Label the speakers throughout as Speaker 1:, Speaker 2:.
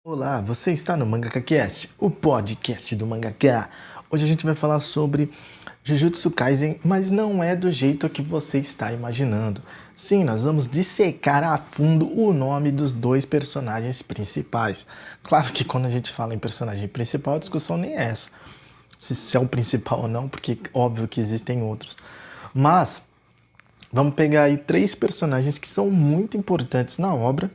Speaker 1: Olá, você está no MangakaCast, o podcast do mangaka. Hoje a gente vai falar sobre Jujutsu Kaisen, mas não é do jeito que você está imaginando. Sim, nós vamos dissecar a fundo o nome dos dois personagens principais. Claro que quando a gente fala em personagem principal, a discussão nem é essa. Se é o principal ou não, porque óbvio que existem outros. Mas vamos pegar aí três personagens que são muito importantes na obra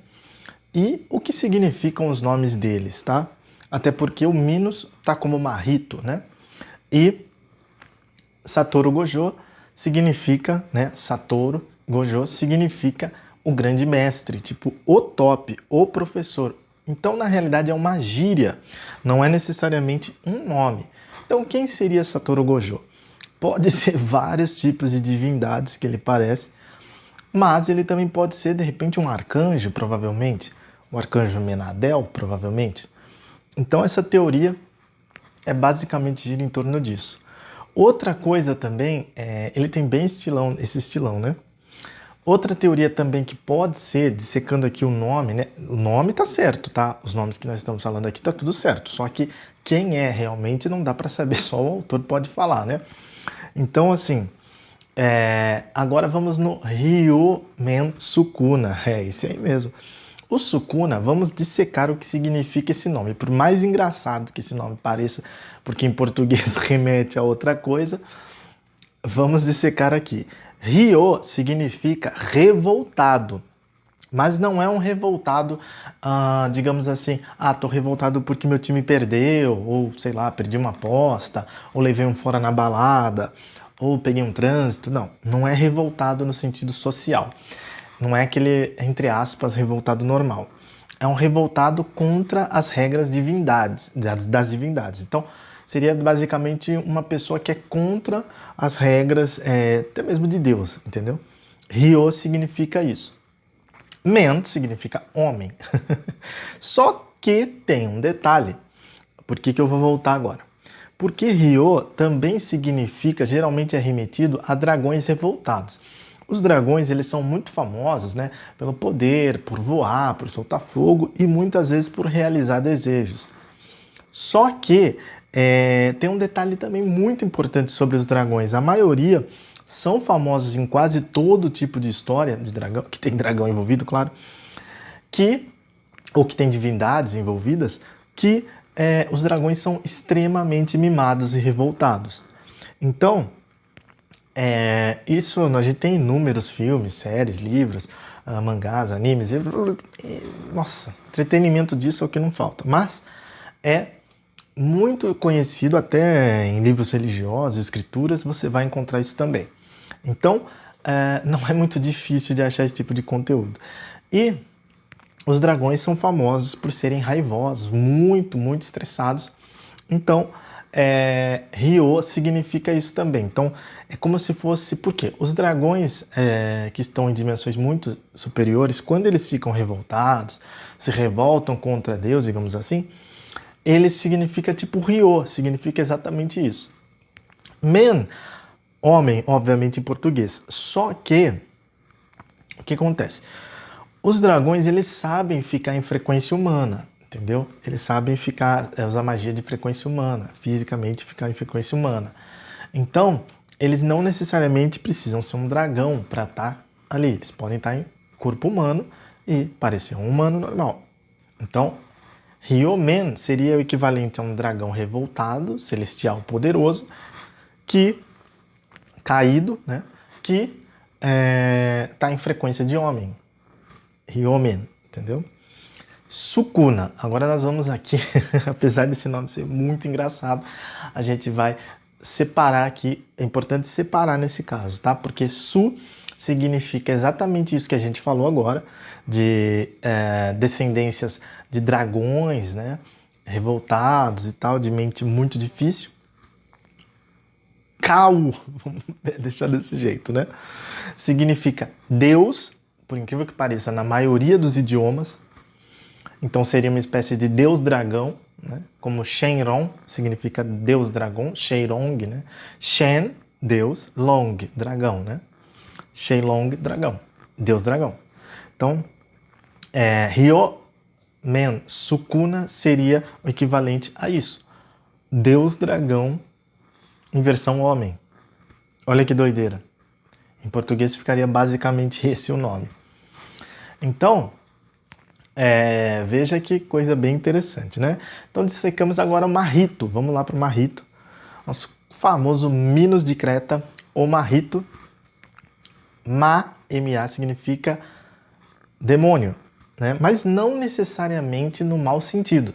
Speaker 1: e o que significam os nomes deles, tá? Até porque o Minos tá como Marito, né? E Satoru Gojo significa, né? Satoru Gojo significa o grande mestre, tipo o top, o professor. Então, na realidade, é uma gíria, não é necessariamente um nome. Então, quem seria Satoru Gojo? Pode ser vários tipos de divindades que ele parece, mas ele também pode ser, de repente, um arcanjo, provavelmente. Um arcanjo Menadel, provavelmente. Então, essa teoria é basicamente gira em torno disso. Outra coisa também, ele tem bem esse estilão, né? Outra teoria também que pode ser, dissecando aqui o nome, né? O nome tá certo, tá? Os nomes que nós estamos falando aqui tá tudo certo. Só que quem é realmente não dá para saber, só o autor pode falar, né? Então, assim, agora vamos no Ryomen Sukuna. É esse aí mesmo. O Sukuna, vamos dissecar o que significa esse nome. Por mais engraçado que esse nome pareça, porque em português remete a outra coisa, vamos dissecar aqui. Ryo significa revoltado, mas não é um revoltado, digamos assim, tô revoltado porque meu time perdeu, ou sei lá, perdi uma aposta, ou levei um fora na balada, ou peguei um trânsito. Não, não é revoltado no sentido social. Não é aquele, entre aspas, revoltado normal. É um revoltado contra as regras das divindades. Então, seria basicamente uma pessoa que é contra as regras, até mesmo de Deus, entendeu? Ryo significa isso. Men significa homem. Só que tem um detalhe. Por que eu vou voltar agora? Porque Ryo também significa, geralmente é remetido a dragões revoltados. Os dragões, eles são muito famosos, né, pelo poder, por voar, por soltar fogo e muitas vezes por realizar desejos. Só que tem um detalhe também muito importante sobre os dragões. A maioria são famosos em quase todo tipo de história de dragão, que tem dragão envolvido, claro, ou que tem divindades envolvidas, que os dragões são extremamente mimados e revoltados. Então, isso a gente tem inúmeros filmes, séries, livros, mangás, animes, nossa, entretenimento disso é o que não falta. Mas é muito conhecido até em livros religiosos, escrituras, você vai encontrar isso também. Então, não é muito difícil de achar esse tipo de conteúdo. E os dragões são famosos por serem raivosos, muito, muito estressados. Então, Ryo significa isso também. Então, é como se fosse... Por quê? Os dragões que estão em dimensões muito superiores, quando eles ficam revoltados, se revoltam contra Deus, digamos assim, ele significa tipo Ryo, significa exatamente isso. Men, homem, obviamente em português. Só que, o que acontece? Os dragões, eles sabem ficar em frequência humana, entendeu? Eles sabem usar magia de frequência humana, fisicamente ficar em frequência humana. Então, eles não necessariamente precisam ser um dragão para estar ali. Eles podem estar em corpo humano e parecer um humano normal. Então, Ryomen seria o equivalente a um dragão revoltado, celestial poderoso, caído, né? Que está em frequência de homem. Ryomen, entendeu? Sukuna. Agora nós vamos aqui, apesar desse nome ser muito engraçado, a gente vai separar aqui, é importante separar nesse caso, tá? Porque Su significa exatamente isso que a gente falou agora, de descendências de dragões, né? Revoltados e tal, de mente muito difícil. Kau, vamos deixar desse jeito, né? Significa Deus, por incrível que pareça, na maioria dos idiomas. Então seria uma espécie de deus-dragão, né? Como Shenron significa deus-dragão, Sheirong, né? Shen, deus, Long, dragão, né? Shenlong, dragão, deus-dragão. Então, Ryo Man, Sukuna seria o equivalente a isso. Deus dragão em versão homem. Olha que doideira. Em português ficaria basicamente esse o nome. Então, veja que coisa bem interessante, né? Então dissecamos agora o Marrito. Vamos lá para o Marrito. Nosso famoso Minos de Creta, o Marrito. Ma, M-A, significa demônio, né? Mas não necessariamente no mau sentido.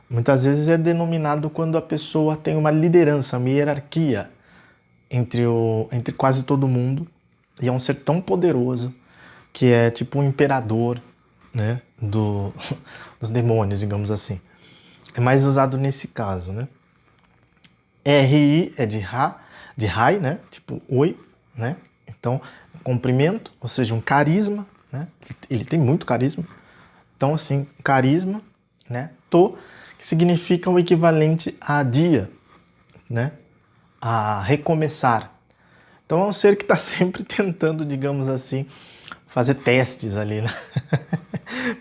Speaker 1: Muitas vezes é denominado quando a pessoa tem uma liderança, uma hierarquia entre quase todo mundo, e é um ser tão poderoso que é tipo um imperador, né, dos demônios, digamos assim. É mais usado nesse caso, né? R-I é de Rai, né? Tipo oi, né? Então, comprimento, ou seja, um carisma, né? Ele tem muito carisma. Então, assim, carisma, né? To, que significa o equivalente a dia, né? A recomeçar. Então, é um ser que está sempre tentando, digamos assim, fazer testes ali, né?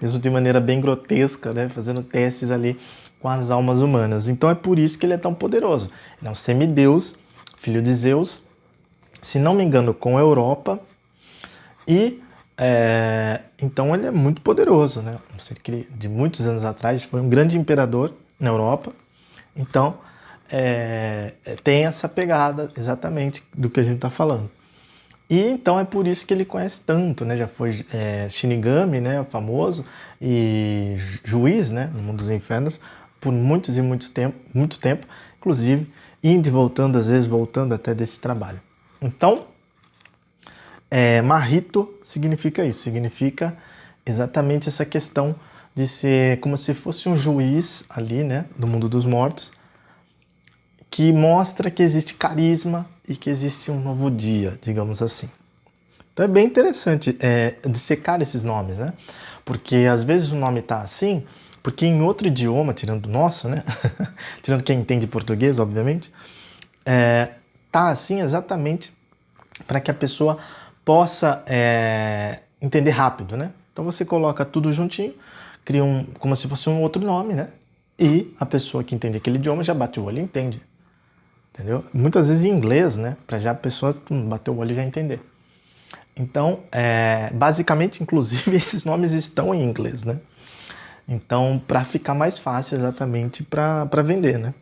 Speaker 1: Mesmo de maneira bem grotesca, né? Fazendo testes ali com as almas humanas. Então é por isso que ele é tão poderoso. Ele é um semideus, filho de Zeus, se não me engano, com a Europa. E então ele é muito poderoso, né? Um ser que de muitos anos atrás foi um grande imperador na Europa. Então tem essa pegada exatamente do que a gente está falando. E então é por isso que ele conhece tanto, né? Já foi Shinigami, né? Famoso, e juiz, né? No mundo dos infernos, por muito tempo, inclusive indo e voltando, às vezes voltando até desse trabalho. Então, Marrito significa isso, significa exatamente essa questão de ser como se fosse um juiz ali, né? Do mundo dos mortos, que mostra que existe carisma e que existe um novo dia, digamos assim. Então é bem interessante dissecar esses nomes, né? Porque às vezes o nome tá assim, porque em outro idioma, tirando o nosso, né? Tirando quem entende português, obviamente, tá assim exatamente para que a pessoa possa entender rápido, né? Então você coloca tudo juntinho, cria como se fosse um outro nome, né? E a pessoa que entende aquele idioma já bate o olho e entende. Entendeu? Muitas vezes em inglês, né? Para já a pessoa bater o olho e já entender. Então, basicamente, inclusive, esses nomes estão em inglês, né? Então, para ficar mais fácil exatamente para vender, né?